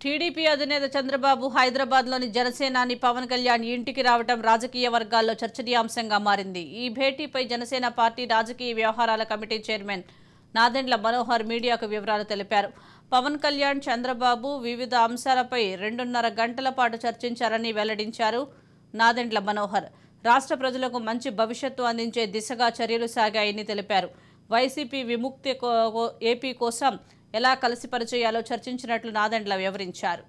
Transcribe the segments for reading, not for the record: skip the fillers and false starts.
TDP అధినేత చంద్రబాబు హైదరాబాద్లోని జనసేనాని పవన్ కళ్యాణ్ ఇంటికి రావడం రాజకీయ వర్గాల్లో చర్చనీయాంశంగా మారింది. ఈ భేటీపై జనసేన పార్టీ రాజకీయ వ్యవహారాల కమిటీ చైర్మన్ నాదెండ్ల మనోహర్ మీడియాకు వివరాలు తెలిపారు. పవన్ కళ్యాణ్, చంద్రబాబు వివిధ అంశాలపై 2.5 గంటల పాటు చర్చించారని వెల్లడించారు నాదెండ్ల మనోహర్. రాష్ట్ర ప్రజలకు మంచి భవిష్యత్తు అందించే దిశగా చర్యలు సాగాయని తెలిపారు. వైసీపీ విముక్తి ఏపీ కోసం ఎలా కలిసి పనిచేయాలో చర్చించినట్లు నాదెండ్ల వివరించారు.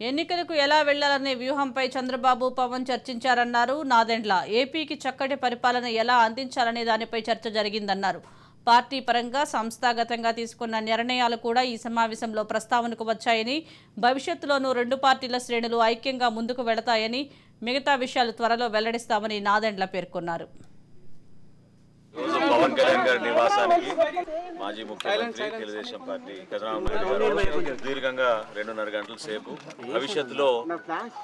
ఎన్నికలకు ఎలా వెళ్లాలనే వ్యూహంపై చంద్రబాబు, పవన్ చర్చించారన్నారు నాదెండ్ల. ఏపీకి చక్కటి పరిపాలన ఎలా అందించాలనే దానిపై చర్చ జరిగిందన్నారు. పార్టీ పరంగా సంస్థాగతంగా తీసుకున్న నిర్ణయాలు కూడా ఈ సమావేశంలో ప్రస్తావనకు వచ్చాయని, భవిష్యత్తులోనూ 2 పార్టీల శ్రేణులు ఐక్యంగా ముందుకు వెళతాయని, మిగతా విషయాలు త్వరలో వెల్లడిస్తామని నాదెండ్ల పేర్కొన్నారు. పవన్ కళ్యాణ్ గారి నివాసానికి మాజీ ముఖ్యమంత్రి తెలుగుదేశం పార్టీ దీర్ఘంగా 2.5 గంటల సేపు భవిష్యత్తులో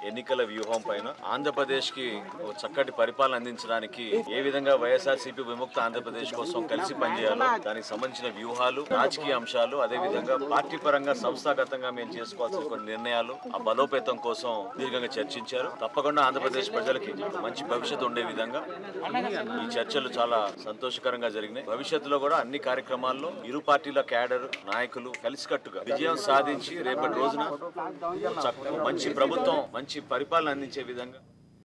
ఎన్నికల వ్యూహం పైన ఆంధ్రప్రదేశ్ కి చక్కటి పరిపాలన అందించడానికి ఏ విధంగా వైఎస్ఆర్సీపీ విముక్త ఆంధ్రప్రదేశ్ కోసం కలిసి పనిచేయాలో దానికి సంబంధించిన వ్యూహాలు, రాజకీయ అంశాలు, అదే విధంగా పార్టీ పరంగా సంస్థాగతంగా మేము చేసుకోవాల్సిన కొన్ని నిర్ణయాలు, ఆ బలోపేతం కోసం దీర్ఘంగా చర్చించారు. తప్పకుండా ఆంధ్రప్రదేశ్ ప్రజలకి మంచి భవిష్యత్తు ఉండే విధంగా ఈ చర్చలు చాలా సంతోషకరంగా జరిగినాయి. భవిష్యత్తులో కూడా అన్ని కార్యక్రమాల్లో ఇరు పార్టీల క్యాడర్ నాయకులు కలిసికట్టుగా విజయం సాధించి రేపటి రోజున మంచి ప్రభుత్వం, మంచి పరిపాలన అందించే విధంగా